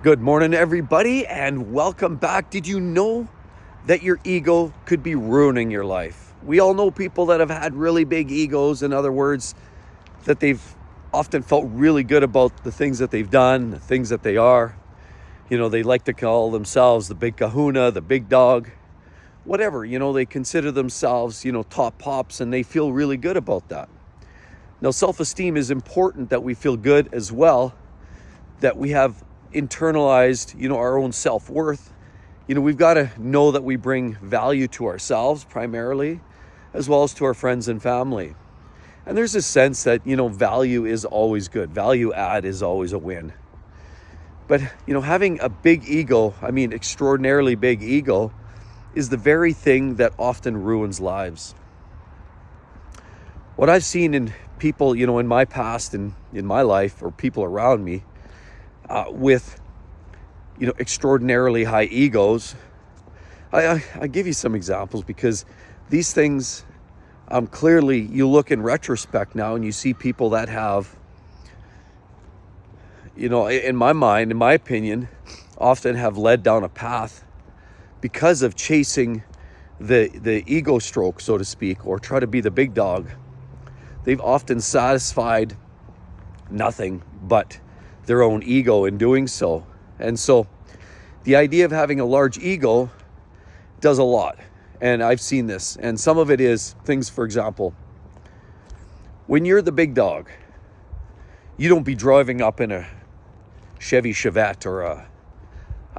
Good morning, everybody, and welcome back. Did you know that your ego could be ruining your life? We all know people that have had really big egos. In other words, that they've often felt really good about the things that they've done, the things that they are. They like to call themselves the big kahuna, the big dog, whatever. They consider themselves, top pops, and they feel really good about that. Now, self-esteem is important that we feel good as well, that we have internalized, our own self-worth. We've got to know that we bring value to ourselves primarily, as well as to our friends and family. And there's a sense that, value is always good. Value add is always a win. But, having a big ego, extraordinarily big ego, is the very thing that often ruins lives. What I've seen in people, in my past and in my life, or people around me, with extraordinarily high egos. I give you some examples because these things, clearly you look in retrospect now and you see people that have, in my mind, in my opinion, often have led down a path because of chasing the ego stroke, so to speak, or try to be the big dog. They've often satisfied nothing but their own ego in doing so. And so the idea of having a large ego does a lot. And I've seen this. And some of it is things, for example, when you're the big dog, you don't be driving up in a Chevy Chevette or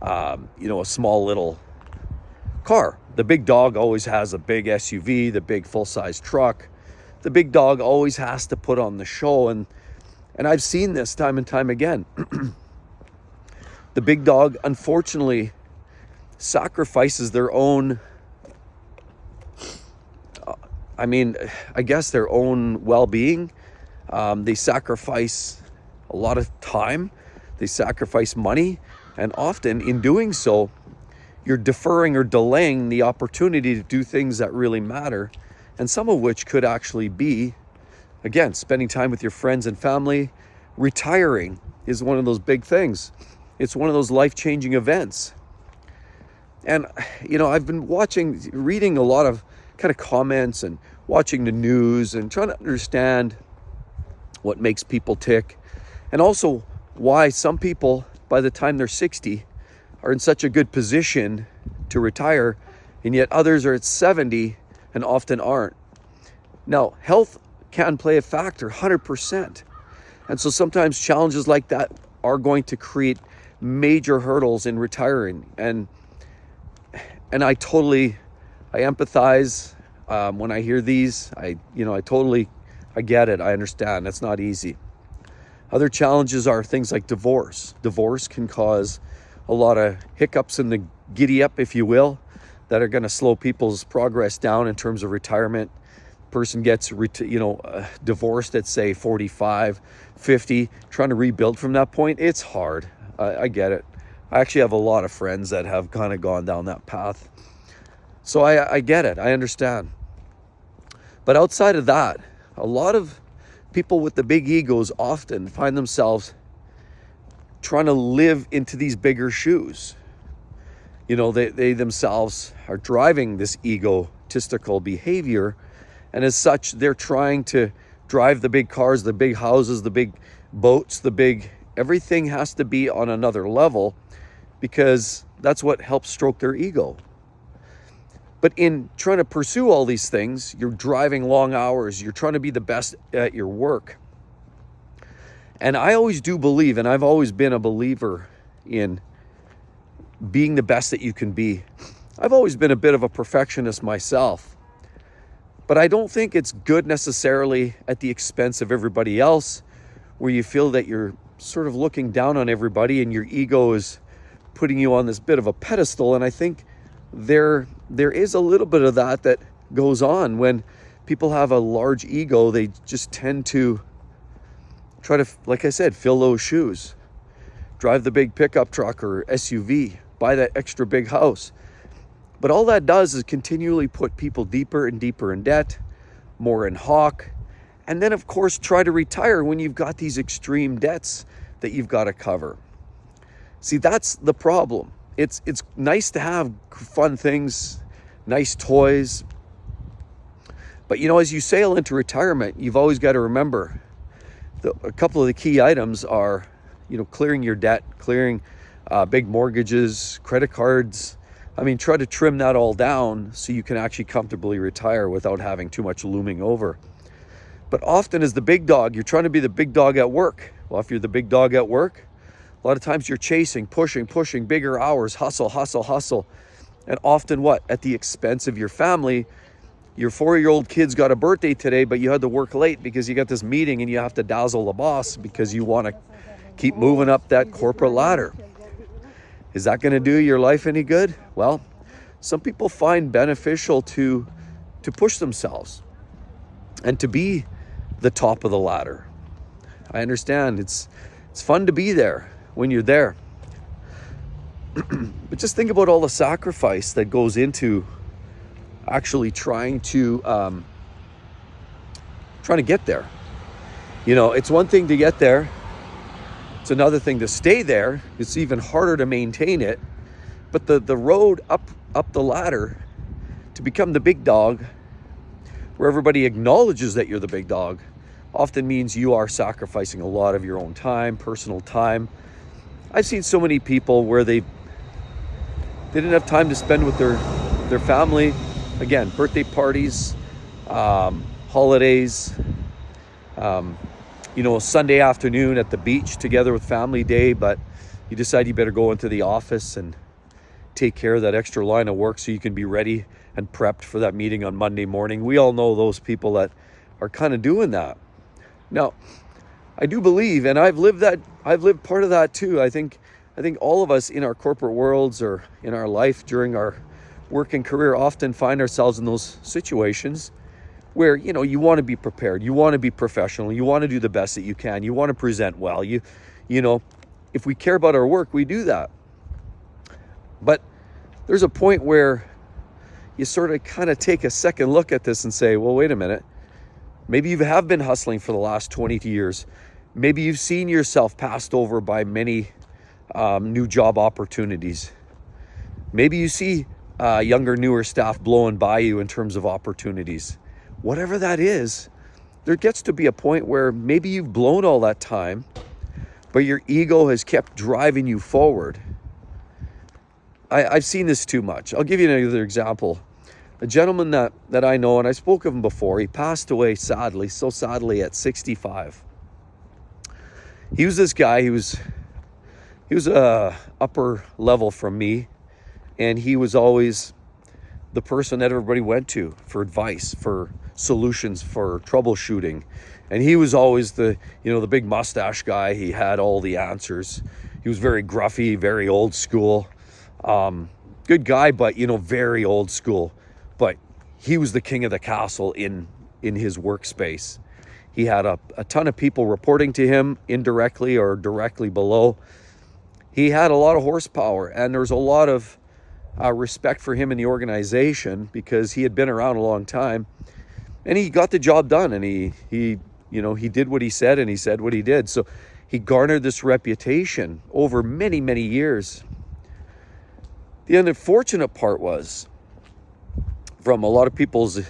a small little car. The big dog always has a big SUV, the big full-size truck. The big dog always has to put on the show. And I've seen this time and time again. The big dog, unfortunately, sacrifices their own, their own well-being. They sacrifice a lot of time. They sacrifice money. And often in doing so, you're deferring or delaying the opportunity to do things that really matter. And some of which could actually be, again, spending time with your friends and family. Retiring is one of those big things. It's one of those life-changing events. And, I've been reading a lot of kind of comments and watching the news and trying to understand what makes people tick. And also why some people, by the time they're 60, are in such a good position to retire, and yet others are at 70 and often aren't. Now, health can play a factor, 100%. And so sometimes challenges like that are going to create major hurdles in retiring. And I empathize when I hear these. I get it. I understand. That's not easy. Other challenges are things like divorce. Divorce can cause a lot of hiccups in the giddy up, if you will, that are going to slow people's progress down in terms of retirement. Person gets divorced at, say, 45, 50, trying to rebuild from that point. It's hard. I get it. I actually have a lot of friends that have kind of gone down that path. So I get it. I understand. But outside of that, a lot of people with the big egos often find themselves trying to live into these bigger shoes. They themselves are driving this egotistical behavior. And as such, they're trying to drive the big cars, the big houses, the big boats, everything has to be on another level because that's what helps stroke their ego. But in trying to pursue all these things, you're driving long hours, you're trying to be the best at your work. And I always do believe, and I've always been a believer in being the best that you can be. I've always been a bit of a perfectionist myself. But I don't think it's good necessarily at the expense of everybody else, where you feel that you're sort of looking down on everybody and your ego is putting you on this bit of a pedestal. And I think there is a little bit of that goes on when people have a large ego. They just tend to try to, like I said, fill those shoes, drive the big pickup truck or SUV, buy that extra big house. But all that does is continually put people deeper and deeper in debt, more in hawk, and then, of course, try to retire when you've got these extreme debts that you've got to cover. See, that's the problem. It's nice to have fun things, nice toys. But as you sail into retirement, you've always got to remember a couple of the key items are, clearing your debt, clearing big mortgages, credit cards. Try to trim that all down so you can actually comfortably retire without having too much looming over. But often as the big dog, you're trying to be the big dog at work. Well, if you're the big dog at work, a lot of times you're chasing, pushing bigger hours, hustle. And often what? At the expense of your family. Your 4-year-old kid's got a birthday today, but you had to work late because you got this meeting and you have to dazzle the boss because you want to keep moving up that corporate ladder. Is that going to do your life any good? Well, some people find beneficial to push themselves and to be the top of the ladder. I understand it's fun to be there when you're there. But just think about all the sacrifice that goes into actually trying to get there. It's one thing to get there. It's another thing to stay there. It's even harder to maintain it. But the road up the ladder to become the big dog, where everybody acknowledges that you're the big dog, often means you are sacrificing a lot of your own time, personal time. I've seen so many people where they didn't have time to spend with their family. Again, birthday parties, holidays, a Sunday afternoon at the beach together with family day, but you decide you better go into the office and take care of that extra line of work so you can be ready and prepped for that meeting on Monday morning. We all know those people that are kind of doing that. Now, I do believe, and I've lived part of that too. I think all of us in our corporate worlds or in our life during our working career often find ourselves in those situations where, you want to be prepared, you want to be professional, you want to do the best that you can, you want to present well. If we care about our work, we do that. But there's a point where you sort of kind of take a second look at this and say, well, wait a minute. Maybe you have been hustling for the last 20 years. Maybe you've seen yourself passed over by many new job opportunities. Maybe you see younger, newer staff blowing by you in terms of opportunities. Whatever that is, there gets to be a point where maybe you've blown all that time, but your ego has kept driving you forward. I've seen this too much. I'll give you another example. A gentleman that I know, and I spoke of him before, he passed away so sadly at 65. He was this guy, he was upper level from me, and he was always the person that everybody went to for advice, for solutions, for troubleshooting. And he was always the big mustache guy. He had all the answers. He was very gruffy, very old school. Good guy, but very old school. But he was the king of the castle in his workspace. He had a ton of people reporting to him indirectly or directly below. He had a lot of horsepower, and there's a lot of respect for him in the organization because he had been around a long time, and he got the job done, and he did what he said, and he said what he did. So he garnered this reputation over many, many years. The unfortunate part was, from a lot of people's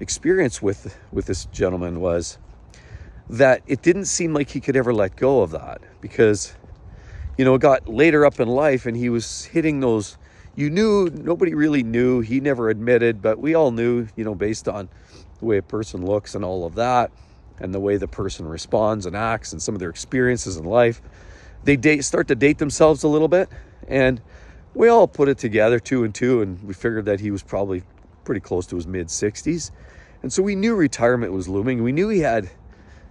experience with this gentleman, was that it didn't seem like he could ever let go of that, because it got later up in life and he was hitting those, nobody really knew, he never admitted, but we all knew, based on the way a person looks and all of that, and the way the person responds and acts and some of their experiences in life, they start to date themselves a little bit. And we all put it together, 2 and 2, and we figured that he was probably pretty close to his mid-60s. And so we knew retirement was looming. We knew he had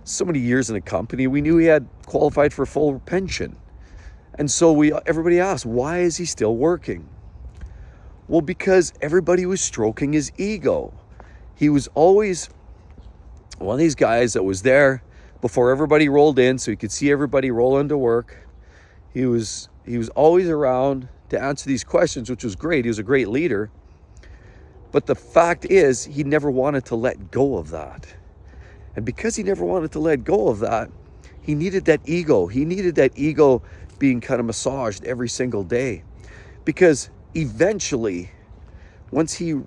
so many years in a company. We knew he had qualified for full pension. And so everybody asked, why is he still working? Well, because everybody was stroking his ego. He was always one of these guys that was there before everybody rolled in, so he could see everybody roll into work. He was always around to answer these questions, which was great. He was a great leader. But the fact is, he never wanted to let go of that. And because he never wanted to let go of that, He needed that ego. He needed that ego being kind of massaged every single day, because eventually, once he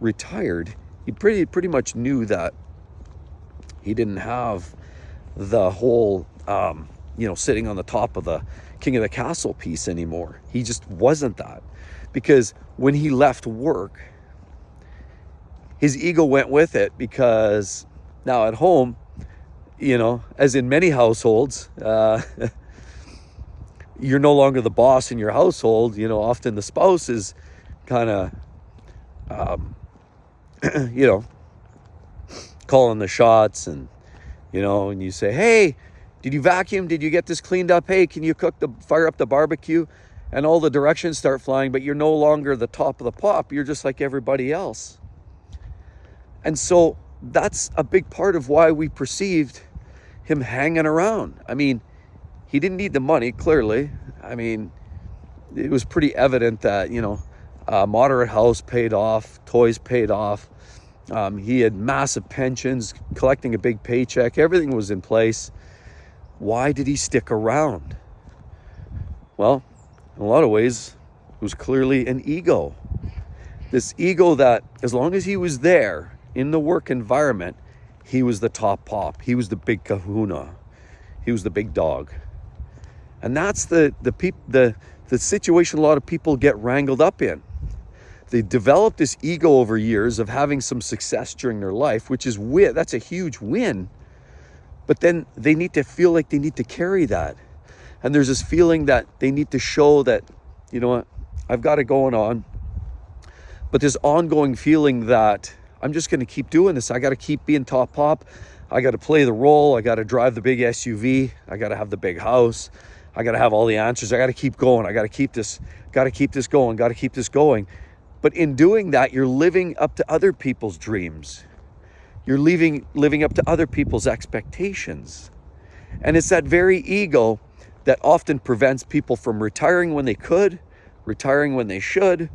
retired, he pretty much knew that he didn't have the whole, sitting on the top of the king of the castle piece anymore. He just wasn't that, because when he left work, his ego went with it, because now at home, as in many households, you're no longer the boss in your household. Often the spouse is kind of, calling the shots, and you say, hey, did you vacuum? Did you get this cleaned up? Hey, can you fire up the barbecue? And all the directions start flying, but you're no longer the top of the pop. You're just like everybody else. And so that's a big part of why we perceived him hanging around. I mean, he didn't need the money, clearly. I mean, it was pretty evident that, a moderate house paid off, toys paid off. He had massive pensions, collecting a big paycheck. Everything was in place. Why did he stick around? Well, in a lot of ways, it was clearly an ego. This ego that, as long as he was there in the work environment, he was the top pop. He was the big kahuna. He was the big dog. And that's the situation a lot of people get wrangled up in. They develop this ego over years of having some success during their life, which is that's a huge win. But then they need to feel like they need to carry that. And there's this feeling that they need to show that, I've got it going on. But this ongoing feeling that I'm just going to keep doing this. I got to keep being top pop. I got to play the role. I got to drive the big SUV. I got to have the big house. I got to have all the answers. I got to keep going. I got to keep this going. But in doing that, you're living up to other people's dreams. You're living up to other people's expectations. And it's that very ego that often prevents people from retiring when they could, retiring when they should,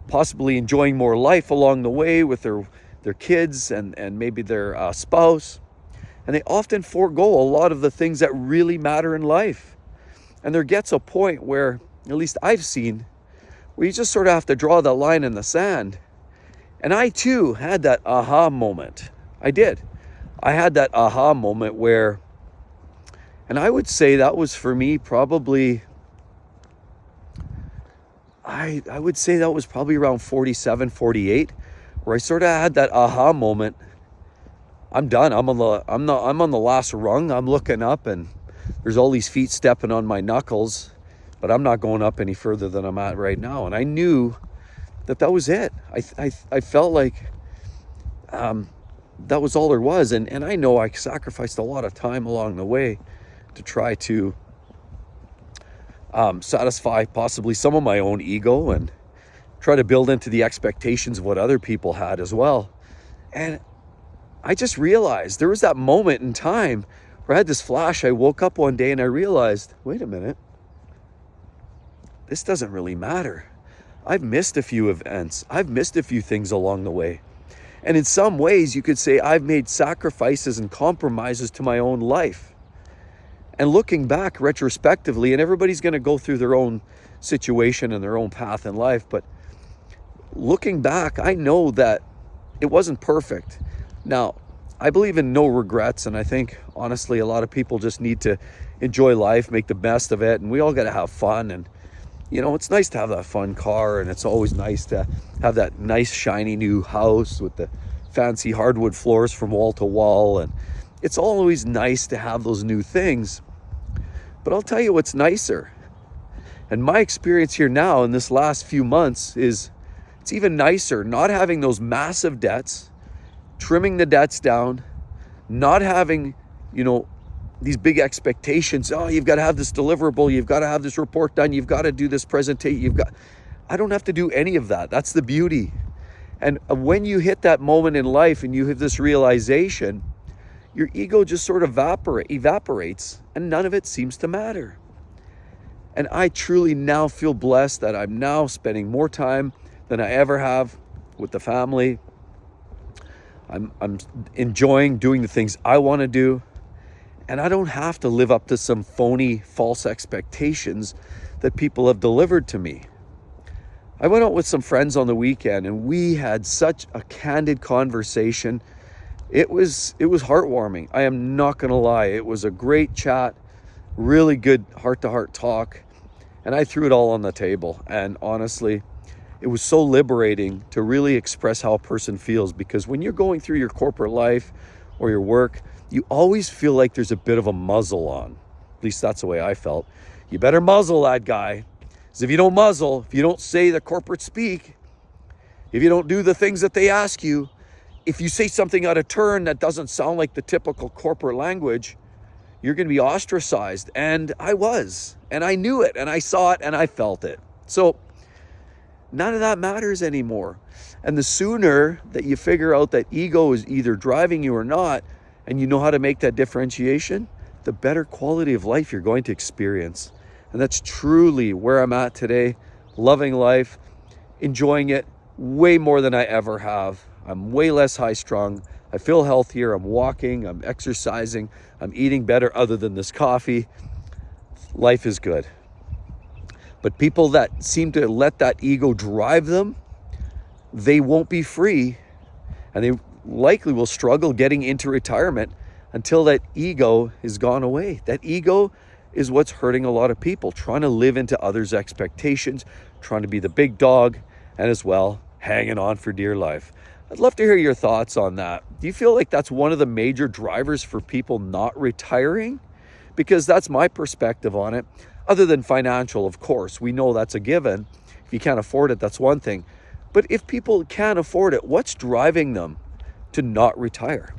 possibly enjoying more life along the way with their kids and maybe their spouse. And they often forego a lot of the things that really matter in life. And there gets a point where, at least I've seen, where you just sort of have to draw that line in the sand. And I too had that aha moment. I did. I had that aha moment where, and I would say that was for me probably, I would say that was probably around 47, 48, where I sort of had that aha moment. I'm done. I'm on the last rung. I'm looking up and there's all these feet stepping on my knuckles, but I'm not going up any further than I'm at right now. And I knew that was it. I felt like that was all there was. And I know I sacrificed a lot of time along the way to try to satisfy possibly some of my own ego and try to build into the expectations of what other people had as well. And I just realized there was that moment in time where I had this flash. I woke up one day and I realized, wait a minute, this doesn't really matter. I've missed a few events. I've missed a few things along the way. And in some ways, you could say I've made sacrifices and compromises to my own life. And looking back retrospectively, and everybody's going to go through their own situation and their own path in life, but looking back, I know that it wasn't perfect. Now, I believe in no regrets, and I think, honestly, a lot of people just need to enjoy life, make the best of it, and we all got to have fun. And, it's nice to have that fun car, and it's always nice to have that nice, shiny new house with the fancy hardwood floors from wall to wall, and it's always nice to have those new things. But I'll tell you what's nicer. And my experience here now in this last few months is it's even nicer not having those massive debts, trimming the debts down, not having, these big expectations. Oh, you've got to have this deliverable. You've got to have this report done. You've got to do this presentation. I don't have to do any of that. That's the beauty. And when you hit that moment in life and you have this realization, your ego just sort of evaporates and none of it seems to matter. And I truly now feel blessed that I'm now spending more time than I ever have with the family. I'm enjoying doing the things I want to do. And I don't have to live up to some phony, false expectations that people have delivered to me. I went out with some friends on the weekend and we had such a candid conversation. It was heartwarming. I am not going to lie. It was a great chat, really good heart-to-heart talk. And I threw it all on the table. And honestly, it was so liberating to really express how a person feels, because when you're going through your corporate life or your work, you always feel like there's a bit of a muzzle on. At least that's the way I felt. You better muzzle that guy. Because if you don't muzzle, if you don't say the corporate speak, if you don't do the things that they ask you, if you say something out of turn that doesn't sound like the typical corporate language, you're going to be ostracized. And I was, and I knew it, and I saw it, and I felt it. So none of that matters anymore. And the sooner that you figure out that ego is either driving you or not, and you know how to make that differentiation, the better quality of life you're going to experience. And that's truly where I'm at today, loving life, enjoying it way more than I ever have. I'm way less high strung. I feel healthier. I'm walking, I'm exercising, I'm eating better other than this coffee. Life is good. But people that seem to let that ego drive them, they won't be free, and they likely will struggle getting into retirement until that ego is gone away. That ego is what's hurting a lot of people, trying to live into others' expectations, trying to be the big dog, and as well, hanging on for dear life. I'd love to hear your thoughts on that. Do you feel like that's one of the major drivers for people not retiring? Because that's my perspective on it. Other than financial, of course, we know that's a given. If you can't afford it, that's one thing. But if people can't afford it, what's driving them to not retire?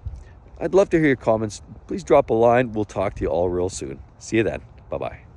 I'd love to hear your comments. Please drop a line. We'll talk to you all real soon. See you then. Bye-bye.